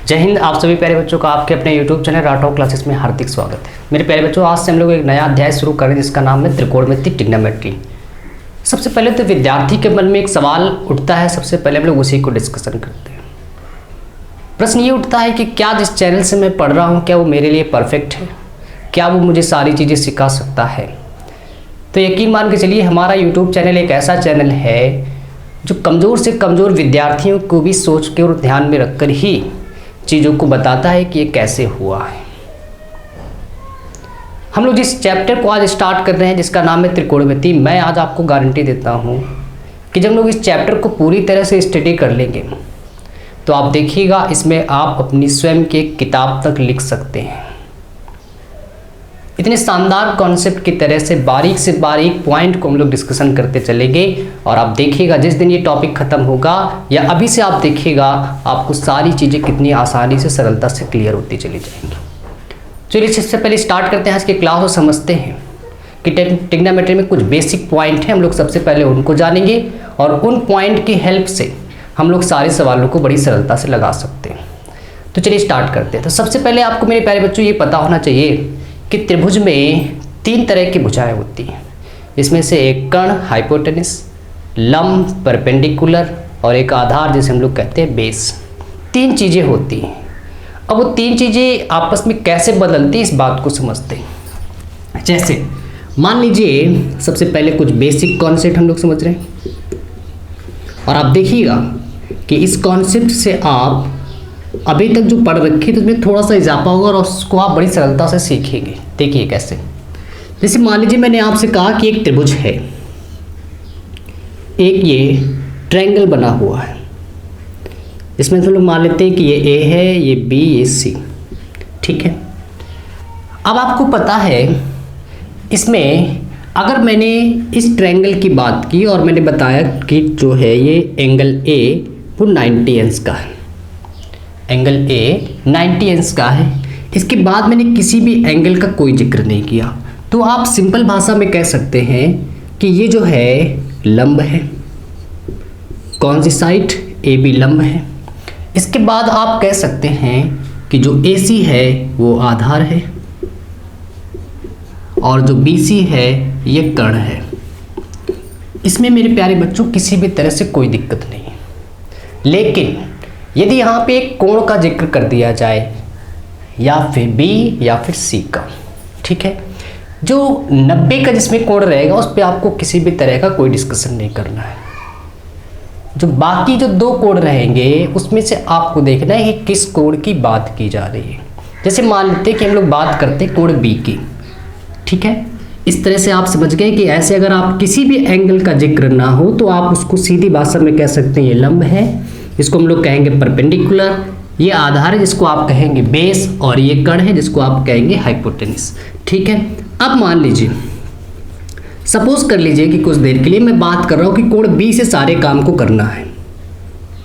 जय हिंद। आप सभी प्यारे बच्चों का आपके अपने YouTube चैनल राठौर क्लासेस में हार्दिक स्वागत है। मेरे प्यारे बच्चों, आज से हम लोग एक नया अध्याय शुरू करें जिसका नाम है त्रिकोणमिति ट्रिग्नोमेट्री। सबसे पहले तो विद्यार्थी के मन में एक सवाल उठता है, सबसे पहले हम लोग उसी को डिस्कशन करते हैं। प्रश्न ये उठता है कि क्या जिस चैनल से मैं पढ़ रहा हूँ क्या वो मेरे लिए परफेक्ट है, क्या वो मुझे सारी चीज़ें सिखा सकता है। तो यकीन मान के चलिए हमारा YouTube चैनल एक ऐसा चैनल है जो कमज़ोर से कमज़ोर विद्यार्थियों को भी सोच के और ध्यान में रखकर ही चीज़ों को बताता है कि ये कैसे हुआ है। हम लोग जिस चैप्टर को आज स्टार्ट कर रहे हैं जिसका नाम है त्रिकोणमिति, मैं आज आपको गारंटी देता हूँ कि जब लोग इस चैप्टर को पूरी तरह से स्टडी कर लेंगे तो आप देखिएगा इसमें आप अपनी स्वयं की एक किताब तक लिख सकते हैं। इतने शानदार कॉन्सेप्ट की तरह से बारीक पॉइंट को हम लोग डिस्कशन करते चलेंगे और आप देखिएगा जिस दिन ये टॉपिक ख़त्म होगा या अभी से आप देखिएगा आपको सारी चीज़ें कितनी आसानी से सरलता से क्लियर होती चली जाएंगी। चलिए सबसे पहले स्टार्ट करते हैं आज की क्लास और समझते हैं कि ट्रिग्नोमेट्री में कुछ बेसिक पॉइंट हैं। हम लोग सबसे पहले उनको जानेंगे और उन पॉइंट की हेल्प से हम लोग सारे सवालों को बड़ी सरलता से लगा सकते हैं। तो चलिए स्टार्ट करते हैं। तो सबसे पहले आपको मेरे प्यारे बच्चों ये पता होना चाहिए कि त्रिभुज में 3 तरह की भुजाएं होती हैं। इसमें से एक कर्ण हाइपोटेनस, लंब परपेंडिकुलर और एक आधार जिसे हम लोग कहते हैं बेस। 3 चीज़ें होती हैं। अब वो 3 चीज़ें आपस में कैसे बदलती हैं इस बात को समझते हैं। जैसे मान लीजिए सबसे पहले कुछ बेसिक कॉन्सेप्ट हम लोग समझ रहे हैं और आप देखिएगा कि इस कॉन्सेप्ट से आप अभी तक जो पढ़ रखे तो उसमें थोड़ा सा इजाफा होगा और उसको आप बड़ी सरलता से सीखेंगे। देखिए कैसे। जैसे मान लीजिए मैंने आपसे कहा कि एक त्रिभुज है, एक ये ट्रायंगल बना हुआ है। इसमें तो लोग मान लेते हैं कि ये ए है, ये बी, ये सी, ठीक है। अब आपको पता है इसमें अगर मैंने इस ट्रायंगल की बात की और मैंने बताया कि जो है ये एंगल ए वो 90 अंश का है, एंगल ए 90 अंश का है। इसके बाद मैंने किसी भी एंगल का कोई जिक्र नहीं किया, तो आप सिंपल भाषा में कह सकते हैं कि ये जो है लंब है। कौन सी साइड? ए बी लंब है। इसके बाद आप कह सकते हैं कि जो ए सी है वो आधार है और जो बी सी है ये कर्ण है। इसमें मेरे प्यारे बच्चों किसी भी तरह से कोई दिक्कत नहीं है। लेकिन यदि यहाँ पे एक कोण का जिक्र कर दिया जाए या फिर बी या फिर सी का, ठीक है, जो 90 का जिसमें कोण रहेगा उस पर आपको किसी भी तरह का कोई डिस्कशन नहीं करना है। जो बाकी जो 2 कोण रहेंगे उसमें से आपको देखना है कि किस कोण की बात की जा रही है। जैसे मान लेते हैं कि हम लोग बात करते हैं कोण बी की, ठीक है। इस तरह से आप समझ गए कि ऐसे अगर आप किसी भी एंगल का जिक्र ना हो तो आप उसको सीधी भाषा में कह सकते हैं ये लंब है, इसको हम लोग कहेंगे परपेंडिकुलर, ये आधार है जिसको आप कहेंगे बेस और ये कर्ण है जिसको आप कहेंगे हाइपोटेनस, ठीक है। अब मान लीजिए सपोज कर लीजिए कि कुछ देर के लिए मैं बात कर रहा हूँ कि कोण बी से सारे काम को करना है,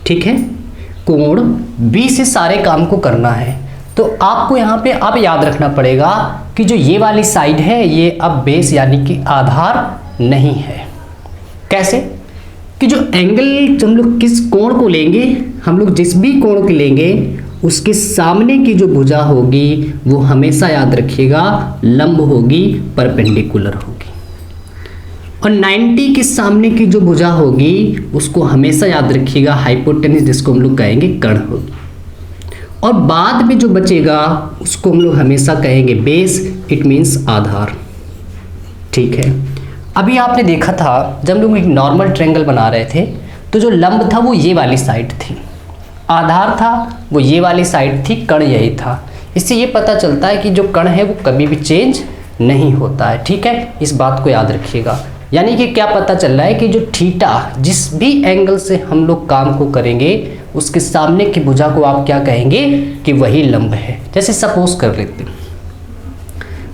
ठीक है। कोण बी से सारे काम को करना है तो आपको यहाँ पे अब याद रखना पड़ेगा कि जो ये वाली साइड है ये अब बेस यानी कि आधार नहीं है। कैसे? कि जो एंगल हम लोग किस कोण को लेंगे, हम लोग जिस भी कोण को लेंगे उसके सामने की जो भुजा होगी वो हमेशा याद रखिएगा लंब होगी, परपेंडिकुलर होगी। और 90 के सामने की जो भुजा होगी उसको हमेशा याद रखिएगा हाइपोटेनस, जिसको हम लोग कहेंगे कर्ण होगी। और बाद में जो बचेगा उसको हम लोग हमेशा कहेंगे बेस, इट मीन्स आधार, ठीक है। अभी आपने देखा था जब हम लोग एक नॉर्मल ट्रायंगल बना रहे थे तो जो लंब था वो ये वाली साइड थी, आधार था वो ये वाली साइड थी, कर्ण यही था। इससे ये पता चलता है कि जो कर्ण है वो कभी भी चेंज नहीं होता है, ठीक है। इस बात को याद रखिएगा। यानी कि क्या पता चल रहा है कि जो थीटा जिस भी एंगल से हम लोग काम को करेंगे उसके सामने की भुजा को आप क्या कहेंगे कि वही लंब है। जैसे सपोज कर लेते हैं,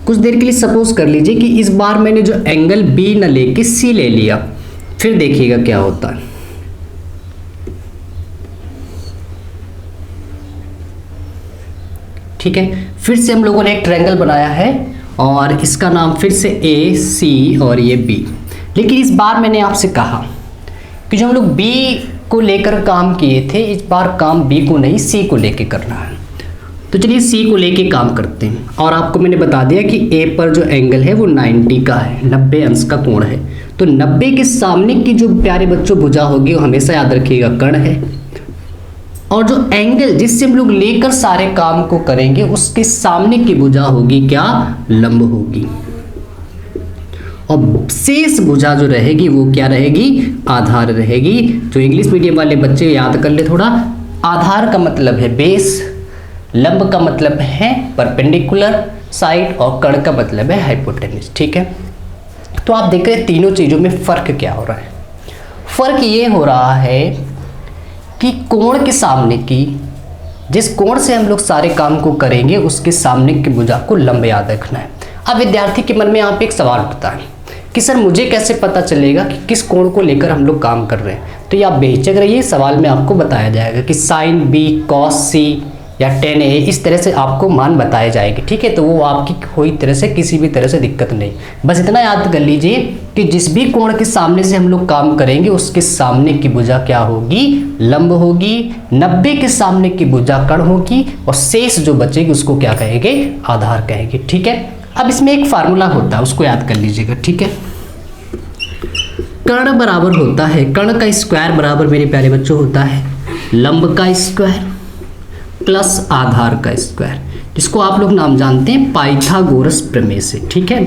कुछ देर के लिए सपोज कर लीजिए कि इस बार मैंने जो एंगल बी न लेके सी ले लिया, फिर देखिएगा क्या होता है। ठीक है, फिर से हम लोगों ने एक ट्रायंगल बनाया है और इसका नाम फिर से ए सी और ये बी। लेकिन इस बार मैंने आपसे कहा कि जो हम लोग बी को लेकर काम किए थे, इस बार काम बी को नहीं सी को लेके करना है। तो चलिए सी को लेके काम करते हैं। और आपको मैंने बता दिया कि ए पर जो एंगल है वो 90 का है, 90 अंश का कोण है। तो 90 के सामने की जो प्यारे बच्चों भुजा होगी वो हमेशा याद रखिएगा कर्ण है। और जो एंगल जिससे हम लोग लेकर सारे काम को करेंगे उसके सामने की भुजा होगी क्या, लंब होगी। और शेष भुजा जो रहेगी वो क्या रहेगी, आधार रहेगी। जो इंग्लिश मीडियम वाले बच्चे याद कर ले थोड़ा, आधार का मतलब है बेस, लंब का मतलब है परपेंडिकुलर साइड और कर्ण का मतलब है हाइपोटेन्यूज। ठीक है, तो आप देख रहे हैं तीनों चीज़ों में फ़र्क क्या हो रहा है। फ़र्क ये हो रहा है कि कोण के सामने की, जिस कोण से हम लोग सारे काम को करेंगे उसके सामने की भुजा को लंब याद रखना है। अब विद्यार्थी के मन में यहाँ पे एक सवाल उठता है कि सर मुझे कैसे पता चलेगा कि किस कोण को लेकर हम लोग काम कर रहे हैं। तो ये आप बेहिचक रहिए, सवाल में आपको बताया जाएगा कि साइन बी कॉस सी या tan A, इस तरह से आपको मान बताए जाएंगे। ठीक है, तो वो आपकी कोई तरह से किसी भी तरह से दिक्कत नहीं। बस इतना याद कर लीजिए कि जिस भी कोण के सामने से हम लोग काम करेंगे उसके सामने की भुजा क्या होगी, लंब होगी। 90 के सामने की भुजा कर्ण होगी और शेष जो बचेगी उसको क्या कहेंगे, आधार कहेंगे। ठीक है, अब इसमें एक फार्मूला होता है उसको याद कर लीजिएगा। ठीक है, कर्ण बराबर होता है, कर्ण का स्क्वायर बराबर मेरे प्यारे बच्चों होता है लंब का स्क्वायर प्लस आधार का स्क्वायर, जिसको आप लोग नाम जानते हैं पाइथागोरस प्रमेय से। ठीक है,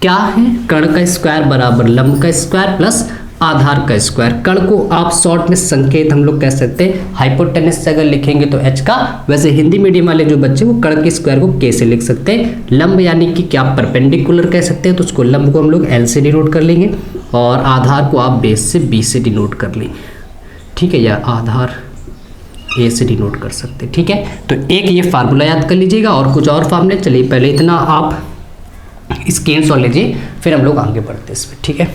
क्या है, कर्ण का स्क्वायर बराबर लंब का स्क्वायर प्लस आधार का स्क्वायर। कर्ण को आप शॉर्ट में संकेत हम लोग कह सकते हैं हाइपोटेनस से अगर लिखेंगे तो h का, वैसे हिंदी मीडियम वाले जो बच्चे वो कर्ण के स्क्वायर को k से लिख सकते हैं। लंब यानी कि क्या परपेंडिकुलर कह सकते हैं, तो उसको लंब को हम लोग l से डिनोट कर लेंगे और आधार को आप बेस से b से डिनोट कर लेंगे। ठीक है, या आधार ए से डिनोट कर सकते हैं। ठीक है, तो एक ये फार्मूला याद कर लीजिएगा और कुछ और फार्मूले। चलिए पहले इतना आप स्क्रीनशॉट लीजिए, फिर हम लोग आगे बढ़ते हैं इसमें। ठीक है,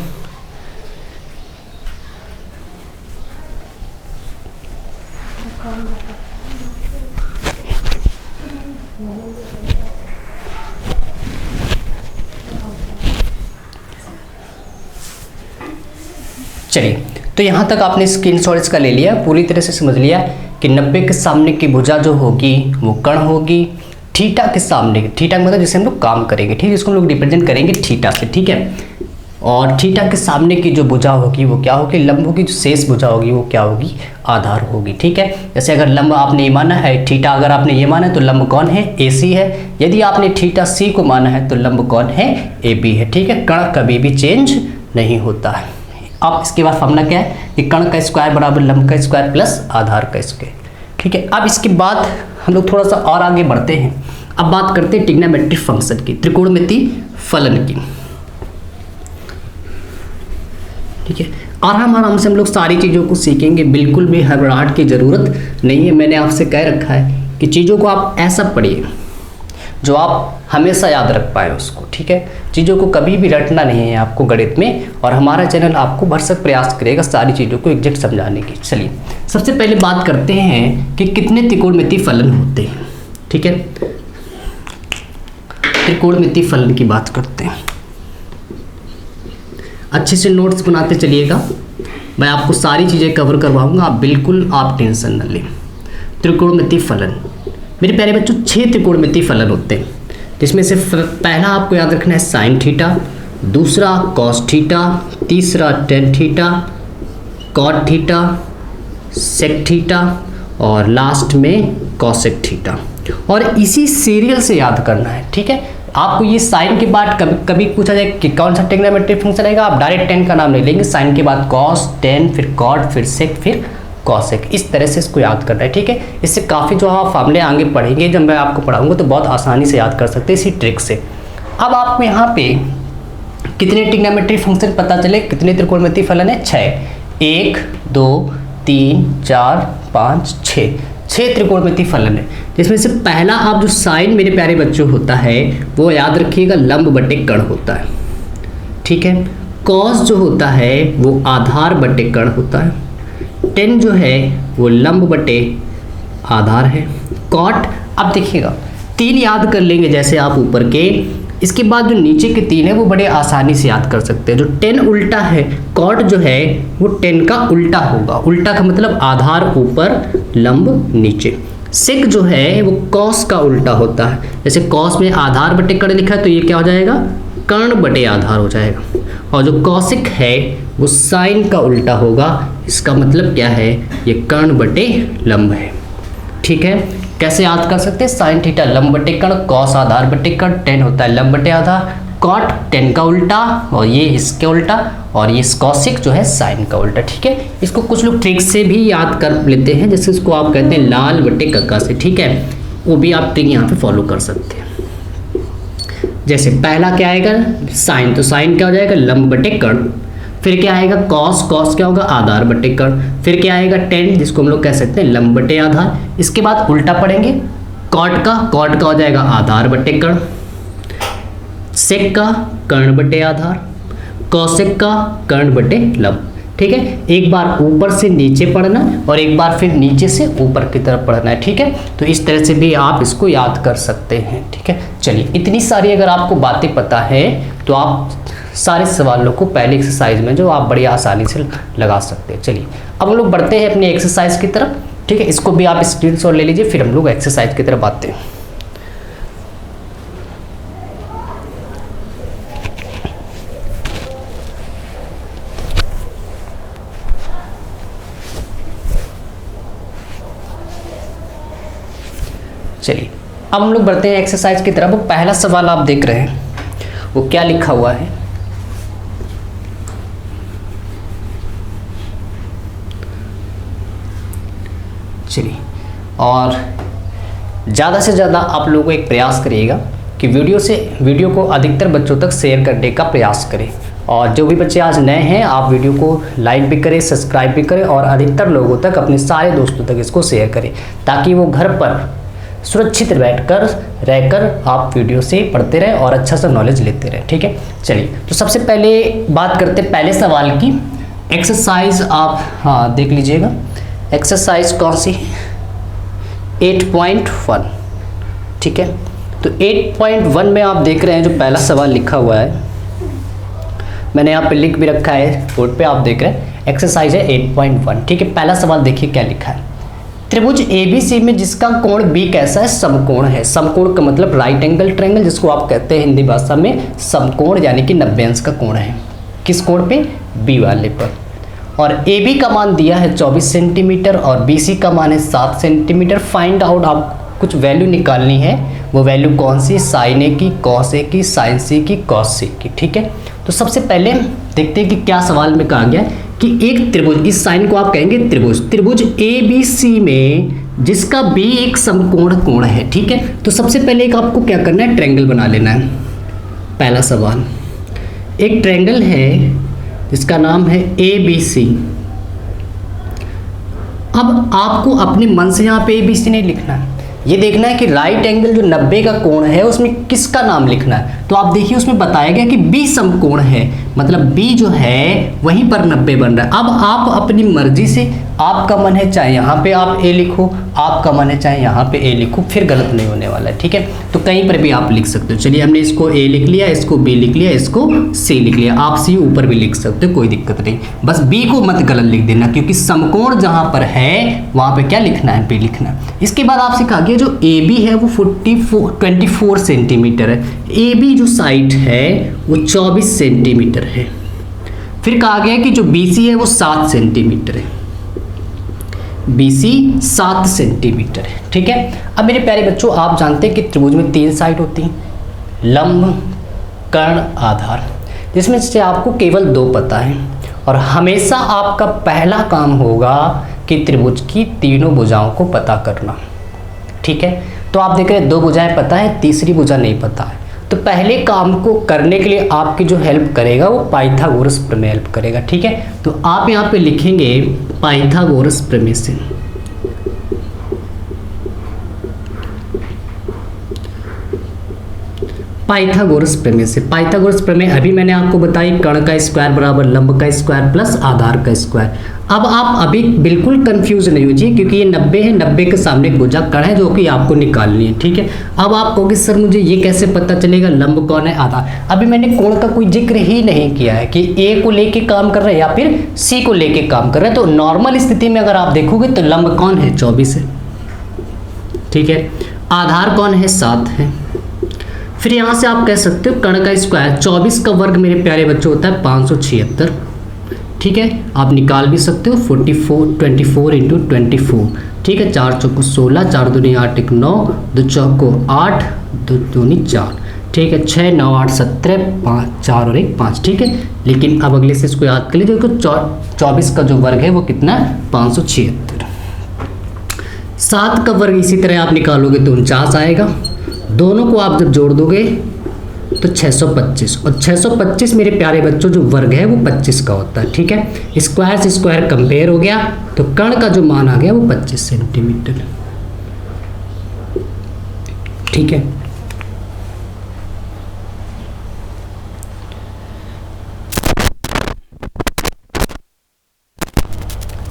चलिए तो यहाँ तक आपने स्क्रीनशॉट इसका ले लिया, पूरी तरह से समझ लिया कि 90 के सामने की भुजा जो होगी वो कर्ण होगी। थीटा के सामने, थीटा मतलब जिसे हम लोग काम करेंगे, ठीक है, इसको हम लोग रिप्रेजेंट करेंगे थीटा से। ठीक है, और थीटा के सामने की जो भुजा होगी वो क्या होगी, लंब होगी। जो शेष भुजा होगी वो क्या होगी, आधार होगी। ठीक है, जैसे अगर लंब आपने ये माना है, थीटा अगर आपने ये माना है तो लंब कौन है, AC है। यदि आपने थीटा C को माना है तो लंब कौन है, AB है। ठीक है, कर्ण कभी भी चेंज नहीं होता है। अब इसके बाद फॉर्मूला क्या है कि कर्ण का स्क्वायर बराबर लंब का स्क्वायर प्लस आधार का स्क्वायर। ठीक है, अब इसके बाद हम लोग थोड़ा सा और आगे बढ़ते हैं। अब बात करते हैं ट्रिग्नोमेट्रिक फंक्शन की, त्रिकोणमितीय फलन की। ठीक है, आराम से हम लोग सारी चीज़ों को सीखेंगे, बिल्कुल भी घबराहट की ज़रूरत नहीं है। मैंने आपसे कह रखा है कि चीज़ों को आप ऐसा पढ़िए जो आप हमेशा याद रख पाए उसको। ठीक है, चीज़ों को कभी भी रटना नहीं है आपको गणित में, और हमारा चैनल आपको भरसक प्रयास करेगा सारी चीज़ों को एग्जैक्ट समझाने की। चलिए सबसे पहले बात करते हैं कि कितने त्रिकोणमितीय फलन होते हैं। ठीक है, त्रिकोणमितीय फलन की बात करते हैं। अच्छे से नोट्स बनाते चलिएगा, मैं आपको सारी चीज़ें कवर करवाऊंगा, आप बिल्कुल आप टेंशन न लें। त्रिकोणमितीय फलन मेरे प्यारे बच्चों 6 त्रिकोणमितीय फलन होते हैं, जिसमें से पहला आपको याद रखना है साइन थीटा, दूसरा कॉस थीटा, तीसरा tan theta, cot theta, sec theta और लास्ट में कॉसेक थीटा। और इसी सीरियल से याद करना है। ठीक है, आपको ये साइन के बाद कभी पूछा जाए कि कौन सा ट्रिग्नोमेट्रिक फंक्शन रहेगा, आप डायरेक्ट टेन का नाम ले लेंगे, साइन के बाद कॉस, टेन, फिर कॉट, फिर सेक, फिर कॉसेक, इस तरह से इसको याद करना है। ठीक है, इससे काफ़ी जो आप फार्मूले आगे पढ़ेंगे, जब मैं आपको पढ़ाऊंगा तो बहुत आसानी से याद कर सकते हैं इसी ट्रिक से। अब आपको यहाँ पे कितने ट्रिग्नोमेट्रिक फंक्शन पता चले, कितने त्रिकोणमितीय फलन है, 6। 1 2 3 4 5 6 त्रिकोणमितीय फलन है, जिसमें से पहला आप जो साइन मेरे प्यारे बच्चों होता है वो याद रखिएगा लंब बटे कर्ण होता है। ठीक है, कॉस जो होता है वो आधार बटे कर्ण होता है, टेन जो है वो लंब बटे आधार है, कॉट अब देखिएगा 3 याद कर लेंगे जैसे आप ऊपर के इसके बाद जो नीचे के 3 है वो बड़े आसानी से याद कर सकते हैं। जो 10 उल्टा है, कॉट जो है वो 10 का उल्टा होगा। उल्टा का मतलब आधार ऊपर, लंब नीचे। सेक जो है वो कॉस का उल्टा होता है। जैसे कॉस में आधार बटे कर्ण लिखा है तो ये क्या हो जाएगा, कर्ण बटे आधार हो जाएगा। और जो कॉसिक है वो साइन का उल्टा होगा। इसका मतलब क्या है, ये कर्ण बटे लंब है। ठीक है, कैसे याद कर सकते हैं, साइन थीटा लंब बटे कर्ण, कॉस आधार बटे कर्ण, 10 होता है लंब बटे आधार, कॉट 10 का उल्टा और ये इसके उल्टा, और ये कॉसिक जो है साइन का उल्टा। ठीक है, इसको कुछ लोग ट्रिक से भी याद कर लेते हैं, जैसे इसको आप कहते हैं लाल बटे कक्का से। ठीक है, वो भी आप ट्रिक यहाँ पे फॉलो कर सकते हैं। जैसे पहला क्या आएगा, साइन, तो साइन क्या हो जाएगा, लंब बटे कर्ण। फिर क्या आएगा, कॉस, कॉस क्या होगा, आधार बटे कर्ण। फिर क्या आएगा, 10, जिसको हम लोग कह सकते हैं लंब बटे आधार। इसके बाद उल्टा पढ़ेंगे, कॉट का हो जाएगा आधार बटे कर्ण, सेक का कर्ण बटे आधार, कॉसेक का कर्ण बटे लंब। ठीक है, एक बार ऊपर से नीचे पढ़ना और एक बार फिर नीचे से ऊपर की तरफ पढ़ना है। ठीक है, तो इस तरह से भी आप इसको याद कर सकते हैं। ठीक है, चलिए, इतनी सारी अगर आपको बातें पता है तो आप सारे सवालों को पहले एक्सरसाइज में जो आप बड़ी आसानी से लगा सकते हैं। चलिए, अब हम लोग बढ़ते हैं अपनी एक्सरसाइज की तरफ। ठीक है, इसको भी आप स्क्रीनशॉट ले लीजिए, फिर हम लोग एक्सरसाइज की तरफ आते हैं। चलिए, अब हम लोग बढ़ते हैं एक्सरसाइज की तरफ। पहला सवाल आप देख रहे हैं, वो क्या लिखा हुआ है, चलिए, और ज़्यादा से ज़्यादा आप लोगों को एक प्रयास करिएगा कि वीडियो को अधिकतर बच्चों तक शेयर करने का प्रयास करें। और जो भी बच्चे आज नए हैं, आप वीडियो को लाइक भी करें, सब्सक्राइब भी करें और अधिकतर लोगों तक, अपने सारे दोस्तों तक इसको शेयर करें, ताकि वो घर पर सुरक्षित रहकर आप वीडियो से पढ़ते रहें और अच्छा सा नॉलेज लेते रहें। ठीक है, चलिए, तो सबसे पहले बात करते हैं पहले सवाल की। एक्सरसाइज आप देख लीजिएगा, एक्सरसाइज कौन सी, 8.1। ठीक है, तो 8.1 में आप देख रहे हैं जो पहला सवाल लिखा हुआ है, मैंने यहाँ पे लिख भी रखा है बोर्ड पे, आप देख रहे हैं एक्सरसाइज है 8.1। ठीक है, पहला सवाल देखिए क्या लिखा है, त्रिभुज ABC में जिसका कोण B कैसा है, समकोण है। समकोण का मतलब राइट एंगल ट्रायंगल, जिसको आप कहते हैं हिंदी भाषा में समकोण, यानी कि 90 अंश का कोण है। किस कोण पे, B वाले पर। और AB का मान दिया है 24 सेंटीमीटर और BC का मान है 7 सेंटीमीटर। फाइंड आउट, आप कुछ वैल्यू निकालनी है, वो वैल्यू कौन सी, साइन A की, कॉस A की, साइन C की, कॉस C की। ठीक है, तो सबसे पहले देखते हैं कि क्या सवाल में कहा गया कि एक त्रिभुज, इस साइन को आप कहेंगे त्रिभुज ABC में जिसका B एक समकोण कोण है। ठीक है, तो सबसे पहले एक आपको क्या करना है, ट्रायंगल बना लेना है। पहला सवाल, एक ट्रायंगल है जिसका नाम है ABC। अब आपको अपने मन से यहाँ पे ABC नहीं लिखना है, ये देखना है कि राइट एंगल जो 90 का कोण है उसमें किसका नाम लिखना है। तो आप देखिए उसमें बताया गया कि B समकोण है, मतलब B जो है वहीं पर 90 बन रहा है। अब आप अपनी मर्जी से, आपका मन है चाहे यहाँ पे आप A लिखो, आपका मन है चाहे यहाँ पे A लिखो, फिर गलत नहीं होने वाला है। ठीक है, तो कहीं पर भी आप लिख सकते हो। चलिए, हमने इसको A लिख लिया, इसको B लिख लिया, इसको C लिख लिया। आप C ऊपर भी लिख सकते हो, कोई दिक्कत नहीं, बस B को मत गलत लिख देना, क्योंकि समकोण जहाँ पर है वहाँ पे क्या लिखना है, B लिखना है। इसके बाद आपसे कहा गया जो AB है वो 24 सेंटीमीटर है, AB जो साइड है वो 24 सेंटीमीटर है। फिर कहा गया कि जो BC है वो 7 सेंटीमीटर है, BC 7 सेंटीमीटर है। ठीक है, अब मेरे प्यारे बच्चों, आप जानते हैं कि त्रिभुज में 3 साइड होती हैं, लंब, कर्ण, आधार, जिसमें से आपको केवल 2 पता है। और हमेशा आपका पहला काम होगा कि त्रिभुज की तीनों भुजाओं को पता करना। ठीक है, तो आप देख रहे हैं 2 भुजाएं पता है, तीसरी भुजा नहीं पता है। तो पहले काम को करने के लिए आपकी जो हेल्प करेगा वो पाइथागोरस प्रमेय हेल्प करेगा। ठीक है, तो आप यहाँ पे लिखेंगे पाइथागोरस प्रमेय से। पाइथागोरस प्रमेय से, पाइथागोरस प्रमेय अभी मैंने आपको बताई, कर्ण का स्क्वायर बराबर लंब का स्क्वायर प्लस आधार का स्क्वायर। अब आप अभी बिल्कुल कंफ्यूज नहीं हो जी, क्योंकि ये 90 है, 90 के सामने एक भुजा कण है जो कि आपको निकालनी है, ठीक है। अब आप कहोगे सर मुझे ये कैसे पता चलेगा लंब कौन है आधार। अभी मैंने कोण का कोई जिक्र ही नहीं किया है कि ए को लेके काम कर रहा है या फिर सी को लेके काम कर रहा है। तो नॉर्मल स्थिति में अगर आप देखोगे तो लंब कौन है 24 है, ठीक है। आधार कौन है 7 है। फिर यहां से आप कह सकते हो कण का स्क्वायर 24 का वर्ग मेरे प्यारे बच्चों होता है 576, ठीक है। आप निकाल भी सकते हो 24 इंटू 24, ठीक है। 4 चौको 16, 4 दूनी 8 1 9, 2 चौको 8, 2 दूनी 4, ठीक है। 6 9 8 17, 5 4 और 1 5, ठीक है। लेकिन अब अगले से इसको याद कर लीजिए, देखो 24 का जो वर्ग है वो कितना है 576। 7 का वर्ग इसी तरह आप निकालोगे तो 49 आएगा। दोनों को आप जब जोड़ दोगे तो 625, और 625 मेरे प्यारे बच्चों जो वर्ग है वो 25 का होता है, ठीक है। स्क्वायर से स्क्वायर कंपेयर हो गया तो कण का जो मान आ गया वो 25 सेंटीमीटर, ठीक है।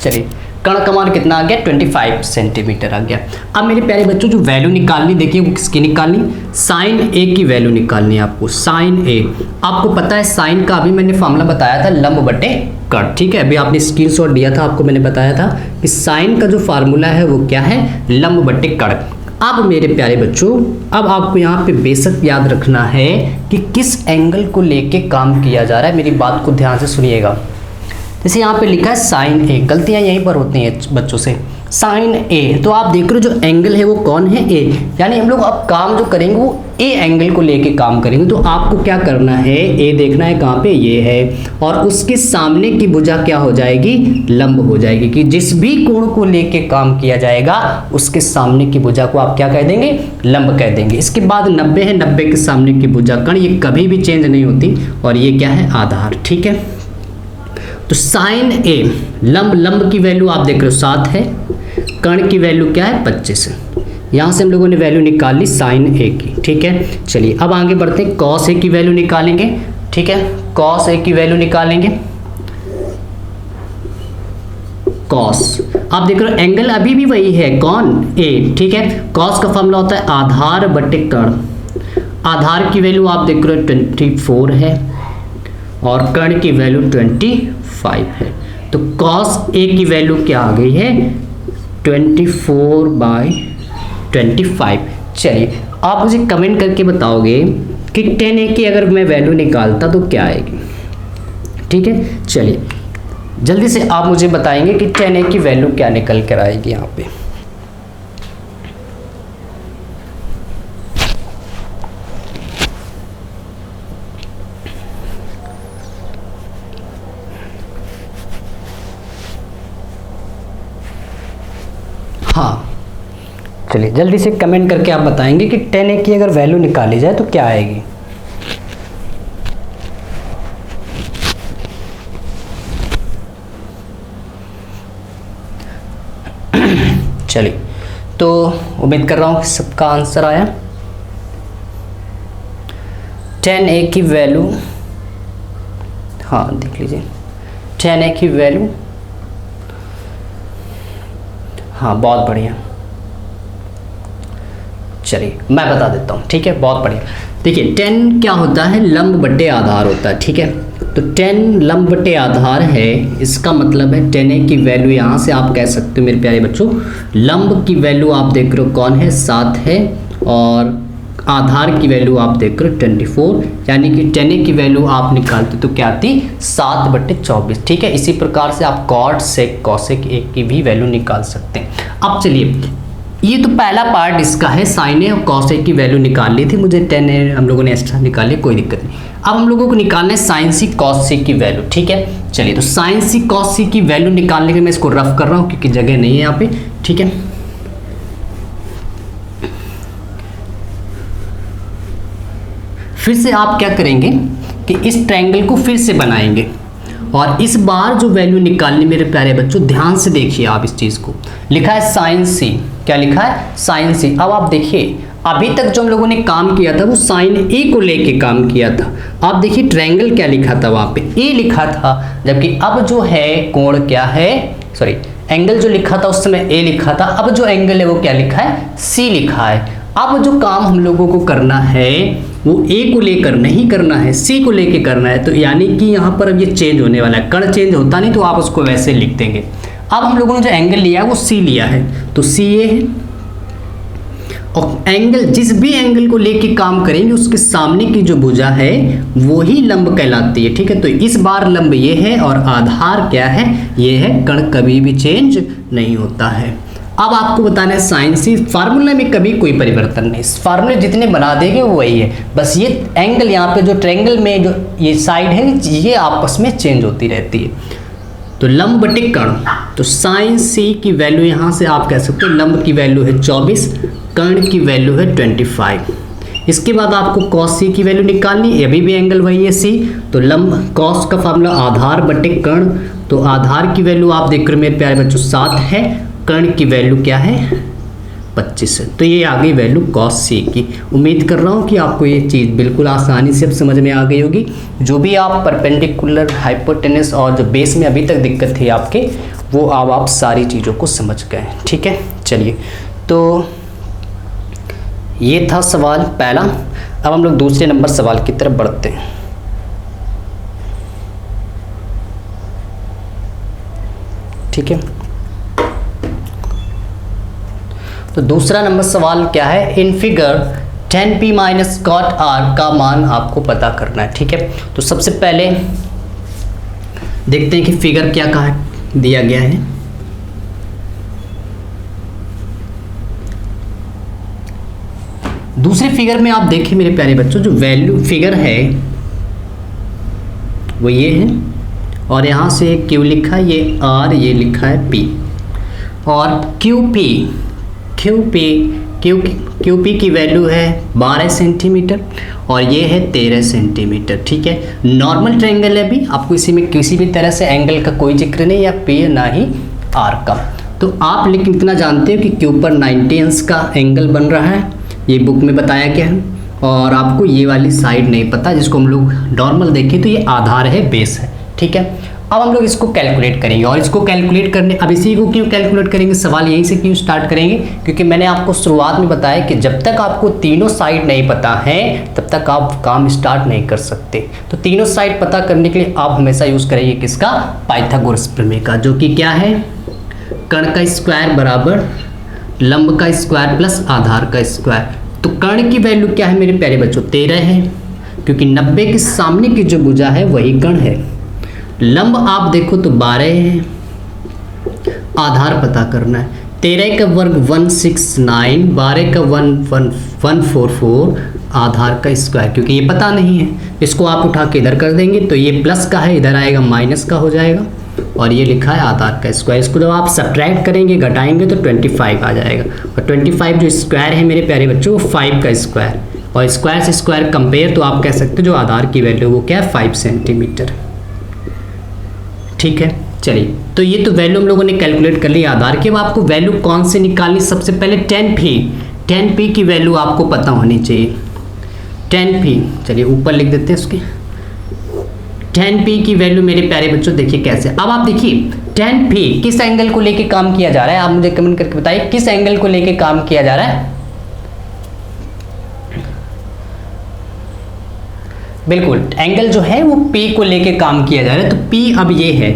चलिए कण का मान कितना आ गया 25 सेंटीमीटर आ गया। अब मेरे प्यारे बच्चों जो वैल्यू निकालनी, देखिए वो किसकी निकालनी, साइन ए की वैल्यू निकालनी है आपको। साइन ए आपको पता है, साइन का अभी मैंने फॉर्मूला बताया था लंब बटे कण, ठीक है। अभी आपने स्क्रीनशॉट दिया था, आपको मैंने बताया था कि साइन का जो फार्मूला है वो क्या है, लंब बटे कण। अब मेरे प्यारे बच्चों अब आपको यहाँ पे बेशक याद रखना है कि किस एंगल को लेके काम किया जा रहा है। मेरी बात को ध्यान से सुनिएगा। जैसे यहाँ पे लिखा है साइन ए, गलतियाँ यहीं पर होती हैं बच्चों से। साइन ए, तो आप देख रहे हो जो एंगल है वो कौन है, ए, यानी हम लोग अब काम जो करेंगे वो ए एंगल को लेके काम करेंगे। तो आपको क्या करना है, ए देखना है कहाँ पे, ये है, और उसके सामने की भुजा क्या हो जाएगी, लंब हो जाएगी। कि जिस भी कोण को लेके काम किया जाएगा उसके सामने की भुजा को आप क्या कह देंगे, लंब कह देंगे। इसके बाद 90 है, 90 के सामने की भुजा कण, ये कभी भी चेंज नहीं होती, और ये क्या है, आधार, ठीक है। तो साइन ए, लंब की वैल्यू आप देख रहे हो 7 है, कण की वैल्यू क्या है 25 है। यहाँ से हम लोगों ने वैल्यू निकाल ली साइन ए की, ठीक है। चलिए अब आगे बढ़ते हैं, कॉस ए की वैल्यू निकालेंगे, ठीक है। कॉस ए की वैल्यू निकालेंगे, कॉस आप देख रहे हो एंगल अभी भी वही है, कौन, ए, ठीक है। कॉस का फॉर्मूला होता है आधार बटे कण। आधार की वैल्यू आप देख रहे हो 24 है और कण की वैल्यू 25 है। तो कॉस ए की वैल्यू क्या आ गई है, 24/25। चलिए आप मुझे कमेंट करके बताओगे कि tan a की अगर मैं वैल्यू निकालता तो क्या आएगी, ठीक है। चलिए जल्दी से आप मुझे बताएंगे कि tan a की वैल्यू क्या निकल कर आएगी यहाँ पे। हाँ चलिए जल्दी से कमेंट करके आप बताएंगे कि tan a की अगर वैल्यू निकाली जाए तो क्या आएगी। चलिए तो उम्मीद कर रहा हूँ कि सबका आंसर आया। tan a की वैल्यू, हाँ देख लीजिए tan a की वैल्यू, हाँ बहुत बढ़िया। चलिए मैं बता देता हूँ, ठीक है, बहुत बढ़िया। देखिए tan क्या होता है, लंब बटे आधार होता है, ठीक है। तो tan लंब बटे आधार है, इसका मतलब है tan a की वैल्यू यहाँ से आप कह सकते हो मेरे प्यारे बच्चों, लंब की वैल्यू आप देख रहे हो कौन है 7 है, और आधार की वैल्यू आप देख रहे हो 24, यानी कि tan a की वैल्यू आप निकालते तो क्या आती 7/24, ठीक है। इसी प्रकार से आप cot sec cosec a की भी वैल्यू निकाल सकते हैं। अब चलिए ये तो पहला पार्ट इसका है, साइन ए और कॉस ए की वैल्यू निकाल ली थी, मुझे tan a हम लोगों ने एक्स्ट्रा निकाली, कोई दिक्कत नहीं। अब हम लोगों को निकालना है साइन सी कॉस सी की वैल्यू, ठीक है। चलिए तो साइन सी कॉस सी की वैल्यू निकालने के लिए मैं इसको रफ कर रहा हूँ क्योंकि जगह नहीं है यहाँ पे, ठीक है। फिर से आप क्या करेंगे कि इस ट्रायंगल को फिर से बनाएंगे, और इस बार जो वैल्यू निकालनी मेरे प्यारे बच्चों ध्यान से देखिए आप इस चीज़ को, लिखा है साइन सी, क्या लिखा है साइन सी। अब आप देखिए अभी तक जो हम लोगों ने काम किया था वो साइन ए को लेके काम किया था। आप देखिए ट्रायंगल क्या लिखा था, वहां पे ए लिखा था, जबकि अब जो है कोण क्या है, सॉरी एंगल जो लिखा था उस समय ए लिखा था, अब जो एंगल है वो क्या लिखा है, सी लिखा है। अब जो काम हम लोगों को करना है वो ए को लेकर नहीं करना है, सी को लेकर करना है। तो यानी कि यहाँ पर अब ये चेंज होने वाला है, कण चेंज होता नहीं तो आप उसको वैसे लिख देंगे। अब हम लोगों ने जो एंगल लिया है वो सी लिया है, तो सी ये है, और एंगल जिस भी एंगल को लेके काम करेंगे उसके सामने की जो भुजा है वो ही लंब कहलाती है। ठीक है, तो इस बार लंब ये है और आधार क्या है, ये है। कण कभी भी चेंज नहीं होता है। अब आपको बताना है साइन सी, फार्मूले में कभी कोई परिवर्तन नहीं, फार्मूले जितने बना देंगे वो वही है, बस ये एंगल यहाँ पे जो ट्रायंगल में जो ये साइड है ये आपस में चेंज होती रहती है। तो लंब बटे कण, तो साइन सी की वैल्यू यहाँ से आप कह सकते हो लंब की वैल्यू है 24, कर्ण की वैल्यू है 25। इसके बाद आपको कॉस सी की वैल्यू निकालनी, अभी भी एंगल वही है सी, तो लंब कॉस का फार्मूला आधार बटे कर्ण, तो आधार की वैल्यू आप देख रहे हो मेरे प्यारे बच्चों 7 है, कर्ण की वैल्यू क्या है 25 है। तो ये आ गई वैल्यू कॉस सी की। उम्मीद कर रहा हूँ कि आपको ये चीज़ बिल्कुल आसानी से अब समझ में आ गई होगी। जो भी आप परपेंडिकुलर, हाइपोटेनस और जो बेस में अभी तक दिक्कत थी आपके, वो अब आप सारी चीज़ों को समझ गए। ठीक है, चलिए तो ये था सवाल पहला। अब हम लोग दूसरे नंबर सवाल की तरफ बढ़ते हैं। ठीक है, तो दूसरा नंबर सवाल क्या है, in figure tan p minus cot r का मान आपको पता करना है। ठीक है, तो सबसे पहले देखते हैं कि फिगर क्या कहा दिया गया है। दूसरे फिगर में आप देखिए मेरे प्यारे बच्चों, जो वैल्यू फिगर है वो ये है, और यहाँ से Q लिखा है, ये R, ये लिखा है P, और QP की वैल्यू है 12 सेंटीमीटर और ये है 13 सेंटीमीटर। ठीक है, नॉर्मल ट्रायंगल है, भी आपको इसी में किसी भी तरह से एंगल का कोई जिक्र नहीं, या P ना ही R का। तो आप लेकिन इतना जानते हो कि Q पर 90 अंश का एंगल बन रहा है, ये बुक में बताया गया है, और आपको ये वाली साइड नहीं पता जिसको हम लोग नॉर्मल देखें तो ये आधार है, बेस है। ठीक है, अब हम लोग इसको कैलकुलेट करेंगे, और इसको कैलकुलेट करने, अब इसी को क्यों कैलकुलेट करेंगे, सवाल यहीं से क्यों स्टार्ट करेंगे, क्योंकि मैंने आपको शुरुआत में बताया कि जब तक आपको तीनों साइड नहीं पता है तब तक आप काम स्टार्ट नहीं कर सकते। तो तीनों साइड पता करने के लिए आप हमेशा यूज़ करेंगे किसका, पाइथागोरस प्रमेय का, जो कि क्या है, कर्ण का स्क्वायर बराबर लंब का स्क्वायर प्लस आधार का स्क्वायर। तो कर्ण की वैल्यू क्या है मेरे प्यारे बच्चों, 13 है, क्योंकि 90 के सामने की जो भुजा है वही कर्ण है। लंब आप देखो तो 12 है, आधार पता करना है, 13 का वर्ग 169, 12 का 144, आधार का स्क्वायर, क्योंकि ये पता नहीं है, इसको आप उठा के इधर कर देंगे तो ये प्लस का है, इधर आएगा माइनस का हो जाएगा, और ये लिखा है आधार का स्क्वायर। इसको जब आप सब्ट्रैक्ट करेंगे, घटाएंगे तो 25 आ जाएगा, और 25 जो स्क्वायर है मेरे प्यारे बच्चों वो 5 का स्क्वायर, और स्क्वायर से स्क्वायर कंपेयर, तो आप कह सकते हो जो आधार की वैल्यू वो क्या है 5 सेंटीमीटर। ठीक है, चलिए तो ये तो वैल्यू हम लोगों ने कैलकुलेट कर ली आधार की। अब आपको वैल्यू कौन से निकालनी, सबसे पहले tan p की वैल्यू आपको पता होनी चाहिए। tan p, चलिए ऊपर लिख देते हैं उसके, tan p की वैल्यू मेरे प्यारे बच्चों देखिए कैसे। अब आप देखिए tan p किस एंगल को लेके काम किया जा रहा है, आप मुझे कमेंट करके बताइए किस एंगल को लेके काम किया जा रहा है। बिल्कुल, एंगल जो है वो P को लेके काम किया जा रहा है, तो P अब ये है,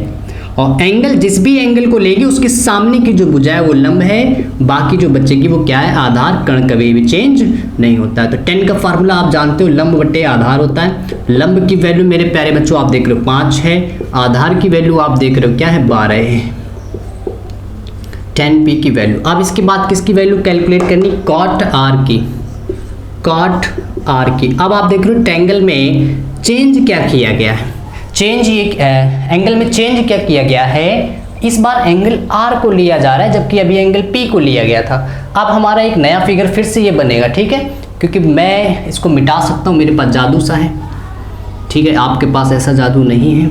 और एंगल जिस भी एंगल को लेगी उसके सामने की जो भुजा है वो लंब है, बाकी जो बचेगी वो क्या है, आधार। कर्ण कभी भी चेंज नहीं होता है। तो tan का फार्मूला आप जानते हो, लंब बटे आधार होता है। लंब की वैल्यू मेरे प्यारे बच्चों आप देख रहे हो 5 है, आधार की वैल्यू आप देख रहे हो क्या है 12 है, tan p की वैल्यू। अब इसके बाद किसकी वैल्यू कैलकुलेट करनी, cot r की, cot r की। अब आप देख रहे हो ट्रायंगल में चेंज क्या किया गया है, चेंज ये एंगल में चेंज क्या किया गया है, इस बार एंगल R को लिया जा रहा है, जबकि अभी एंगल P को लिया गया था। अब हमारा एक नया फिगर फिर से ये बनेगा, ठीक है, क्योंकि मैं इसको मिटा सकता हूँ, मेरे पास जादू सा है, ठीक है, आपके पास ऐसा जादू नहीं है,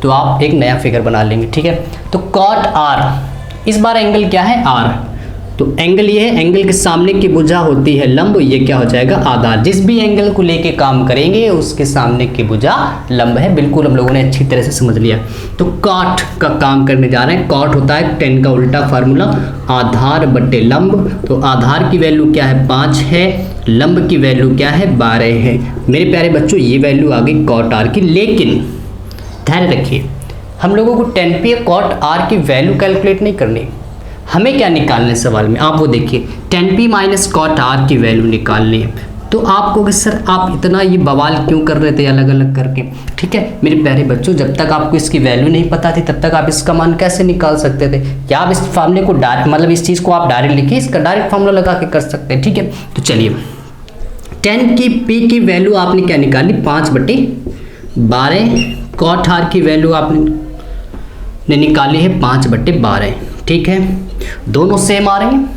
तो आप एक नया फिगर बना लेंगे। ठीक है, तो cot R, इस बार एंगल क्या है R, तो एंगल ये है, एंगल के सामने की भुजा होती है लंब, ये क्या हो जाएगा आधार। जिस भी एंगल को लेके काम करेंगे उसके सामने की भुजा लंब है। बिल्कुल हम लोगों ने अच्छी तरह से समझ लिया। तो कॉट का काम करने जा रहे हैं। कॉट होता है tan का उल्टा फार्मूला आधार बटे लंब। तो आधार की वैल्यू क्या है 5 है, लंब की वैल्यू क्या है 12 है। मेरे प्यारे बच्चों ये वैल्यू आ गई कॉट आर की। लेकिन ध्यान रखिए हम लोगों को tan p कॉट आर की वैल्यू कैलकुलेट नहीं करनी, हमें क्या निकालना है सवाल में आप वो देखिए, tan p minus cot R की वैल्यू निकालनी है। तो आप कहोगे सर आप इतना ये बवाल क्यों कर रहे थे अलग अलग करके। ठीक है मेरे प्यारे बच्चों, जब तक आपको इसकी वैल्यू नहीं पता थी तब तक आप इसका मान कैसे निकाल सकते थे। क्या आप इस फार्मूले को डायरेक्ट मतलब इस चीज़ को आप डायरेक्ट लिखिए, इसका डायरेक्ट फार्मूला लगा के कर सकते हैं। ठीक है तो चलिए tan की p की वैल्यू आपने क्या निकाली 5/12, कॉट आर की वैल्यू आपने निकाली है 5/12। ठीक है दोनों सेम आ रहे हैं,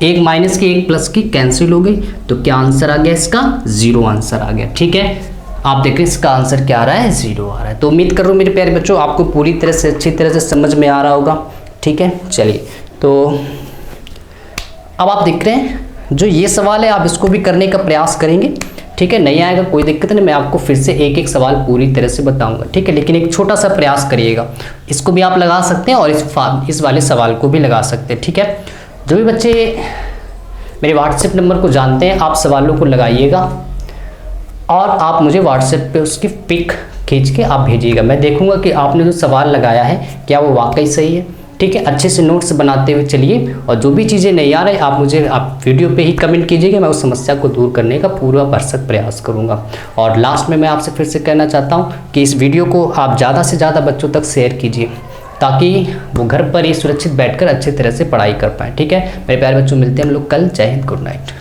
एक माइनस की एक प्लस की कैंसिल हो गई, तो क्या आंसर आ गया इसका 0 आंसर आ गया। ठीक है आप देख रहे हैं इसका आंसर क्या आ रहा है 0 आ रहा है। तो उम्मीद कर रहा हूँ मेरे प्यारे बच्चों आपको पूरी तरह से अच्छी तरह से समझ में आ रहा होगा। ठीक है चलिए तो अब आप देख रहे हैं जो ये सवाल है आप इसको भी करने का प्रयास करेंगे। ठीक है नहीं आएगा कोई दिक्कत नहीं, मैं आपको फिर से एक एक सवाल पूरी तरह से बताऊंगा। ठीक है लेकिन एक छोटा सा प्रयास करिएगा, इसको भी आप लगा सकते हैं और इस वाले सवाल को भी लगा सकते हैं। ठीक है जो भी बच्चे मेरे व्हाट्सएप नंबर को जानते हैं आप सवालों को लगाइएगा और आप मुझे व्हाट्सएप पे उसकी पिक खींच के आप भेजिएगा। मैं देखूंगा कि आपने जो सवाल लगाया है क्या वो वाकई सही है। ठीक है अच्छे से नोट्स बनाते हुए चलिए और जो भी चीज़ें नहीं आ रही आप वीडियो पे ही कमेंट कीजिएगा, मैं उस समस्या को दूर करने का पूरा भरसक प्रयास करूंगा। और लास्ट में मैं आपसे फिर से कहना चाहता हूं कि इस वीडियो को आप ज़्यादा से ज़्यादा बच्चों तक शेयर कीजिए ताकि वो घर पर ही सुरक्षित बैठकर अच्छी तरह से पढ़ाई कर पाएँ। ठीक है मेरे प्यारे बच्चों मिलते हैं हम लोग कल। जय हिंद, गुड नाइट।